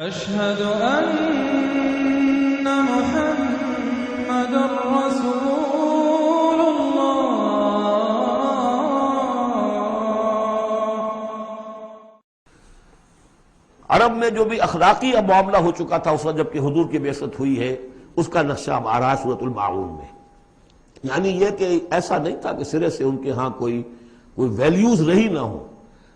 أشهد أن محمد رسول الله۔ عرب میں جو بھی اخلاقی اب معاملہ ہو چکا تھا اس وقت جب کہ حضور کی بعثت ہوئی ہے، اس کا نقشہ اب آ رہا ہے سورۃ الماعون میں۔ یعنی یہ کہ ایسا نہیں تھا کہ سرے سے ان کے ہاں کوئی ویلیوز رہی نہ ہو،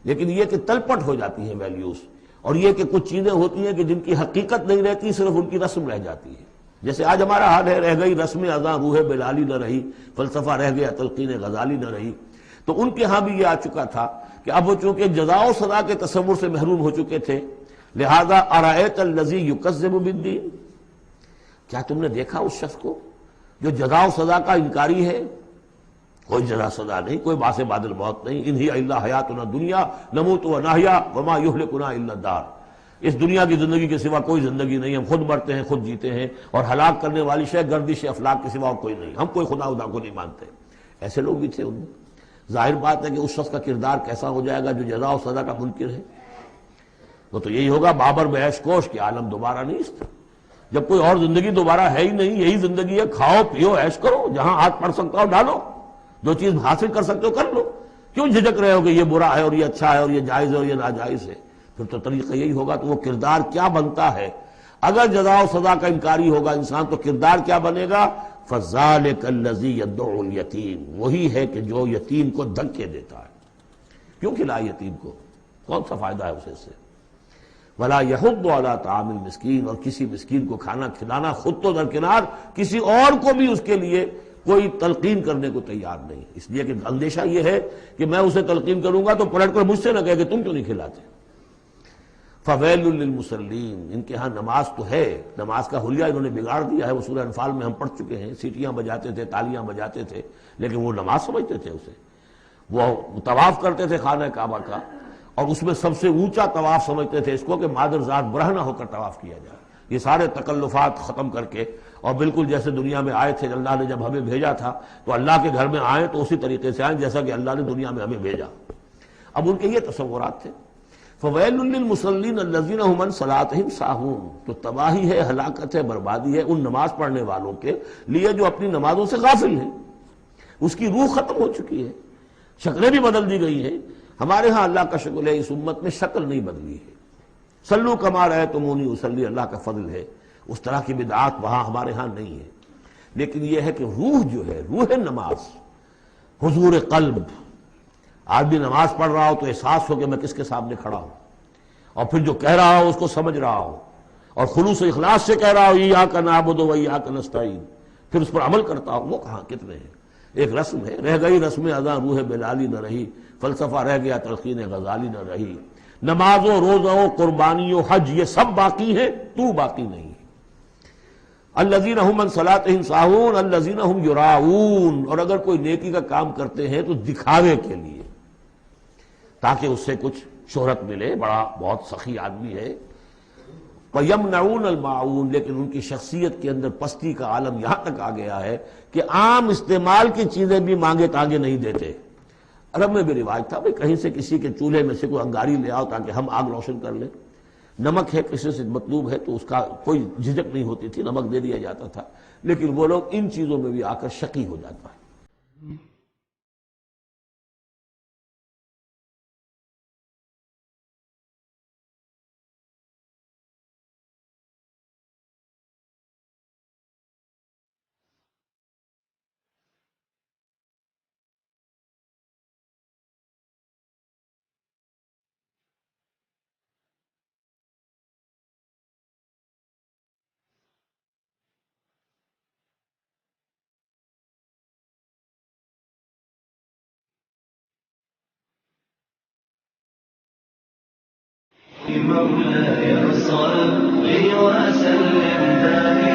لیکن یہ کہ تلپٹ ہو جاتی ہیں ویلیوز، اور یہ کہ کچھ چیزیں ہوتی ہیں کہ جن کی حقیقت نہیں رہتی، صرف ان کی رسم رہ جاتی ہے۔ جیسے آج ہمارا حال ہے، رہ گئی رسم اذاں روح بلالی نہ رہی، فلسفہ رہ گیا تلقین غزالی نہ رہی۔ تو ان کے ہاں بھی یہ آ چکا تھا کہ اب وہ چونکہ جزا و سزا کے تصور سے محروم ہو چکے تھے، لہذا ارأیت الذی یکذب بالدین، کیا تم نے دیکھا اس شخص کو جو جزا و سزا کا انکاری ہے؟ کوئی جزا سزا نہیں، کوئی باعث بعد الموت نہیں، ان ہی الا حیاتنا دنیا نموت و نحیا وما یہلکنا الا الدار۔ اس دنیا کی زندگی کے سوا کوئی زندگی نہیں، ہم خود مرتے ہیں خود جیتے ہیں، اور ہلاک کرنے والی شے گردش افلاک کے سوا اور کوئی نہیں، ہم کوئی خدا کو نہیں مانتے۔ ایسے لوگ بھی تھے ان میں۔ ظاہر بات ہے کہ اس شخص کا کردار کیسا ہو جائے گا جو جزا و سزا کا منکر ہے؟ وہ تو یہی ہوگا بابر میں عیش کوش کہ عالم دوبارہ نہیں اس طرح، جب کوئی اور زندگی دوبارہ ہے ہی نہیں، یہی زندگی ہے، کھاؤ پیو عیش کرو، جہاں ہاتھ پڑ سکتا ہو ڈالو، جو چیز حاصل کر سکتے ہو کر لو، کیوں جھجک رہے ہو کہ یہ برا ہے اور یہ اچھا ہے اور یہ جائز ہے اور یہ ناجائز ہے؟ پھر تو طریقہ یہی ہوگا۔ تو وہ کردار کیا بنتا ہے اگر جزا و سزا کا انکاری ہوگا انسان، تو کردار کیا بنے گا؟ فَذَلِكَ الَّذِي يَدُعُّ الْيَتِيمَ، وہی ہے کہ جو یتیم کو دھکے دیتا ہے۔ کیوں کھلائے یتیم کو؟ کون سا فائدہ ہے اسے سے؟ وَلَا يَحُضُّ عَلَىٰ طَعَامِ الْمِسْكِينِ، اور کسی مسکین کو کھانا کھلانا خود تو درکنار، کسی اور کو بھی اس کے لیے کوئی تلقین کرنے کو تیار نہیں، اس لیے کہ اندیشہ یہ ہے کہ میں اسے تلقین کروں گا تو پلٹ کر مجھ سے نہ کہے کہ تم کیوں نہیں کھلاتے۔ فَوَيْلٌ لِّلْمُصَلِّينَ، ان کے ہاں نماز تو ہے، نماز کا حلیہ انہوں نے بگاڑ دیا ہے۔ وہ سورہ انفال میں ہم پڑھ چکے ہیں، سیٹیاں بجاتے تھے، تالیاں بجاتے تھے، لیکن وہ نماز سمجھتے تھے اسے۔ وہ طواف کرتے تھے خانہ کعبہ کا، اور اس میں سب سے اونچا طواف سمجھتے تھے اس کو کہ مادر ذات برہنہ ہو کر طواف کیا جائے۔ یہ سارے تکلفات ختم کر کے، اور بالکل جیسے دنیا میں آئے تھے، اللہ نے جب ہمیں بھیجا تھا تو اللہ کے گھر میں آئیں تو اسی طریقے سے آئیں جیسا کہ اللہ نے دنیا میں ہمیں بھیجا۔ اب ان کے یہ تصورات تھے۔ فَوَيْلٌ لِّلْمُصَلِّينَ الَّذِينَ هُمْ عَنْ صَلَاتِهِمْ سَاهُونَ، تو تباہی ہے، ہلاکت ہے، بربادی ہے ان نماز پڑھنے والوں کے لیے جو اپنی نمازوں سے غافل ہیں۔ اس کی روح ختم ہو چکی ہے، شکلیں بھی بدل دی گئی ہیں۔ ہمارے ہاں اللہ کا شکر ہے اس امت میں شکل نہیں بدلی ہے۔ صلو کما رأیتمونی اصلی، اللہ کا فضل ہے، اس طرح کی بدعات وہاں ہمارے ہاں نہیں ہے، لیکن یہ ہے کہ روح جو ہے، روح نماز، حضور قلب، آدمی نماز پڑھ رہا ہو تو احساس ہو کہ میں کس کے سامنے کھڑا ہوں، اور پھر جو کہہ رہا ہو اس کو سمجھ رہا ہو، اور خلوص و اخلاص سے کہہ رہا ہو ایاک نعبد و ایاک نستعین، پھر اس پر عمل کرتا ہو، وہ کہاں کتنے ہیں؟ ایک رسم ہے، رہ گئی رسم اذاں روح بلالی نہ رہی، فلسفہ رہ گیا تلقین غزالی نہ رہی، نماز و روزہ و قربانی و حج یہ سب باقی ہیں، تو باقی نہیں ہے۔ الذین هم عن صلاتهم ساہون الذین هم یراؤون، اور اگر کوئی نیکی کا کام کرتے ہیں تو دکھاوے کے لیے، تاکہ اس سے کچھ شہرت ملے، بڑا بہت سخی آدمی ہے۔ وَيَمْنَعُونَ الْمَاعُونَ، لیکن ان کی شخصیت کے اندر پستی کا عالم یہاں تک آ گیا ہے کہ عام استعمال کی چیزیں بھی مانگے تانگے نہیں دیتے۔ عرب میں بھی رواج تھا بھئی کہیں سے کسی کے چولہے میں سے کوئی انگاری لے آؤ تاکہ ہم آگ روشن کر لیں، نمک ہے کسی سے مطلوب ہے تو اس کا کوئی جھجک نہیں ہوتی تھی، نمک دے دیا جاتا تھا، لیکن وہ لوگ ان چیزوں میں بھی آ کر شقی ہو جاتا ہے۔ مولاي صل وسلم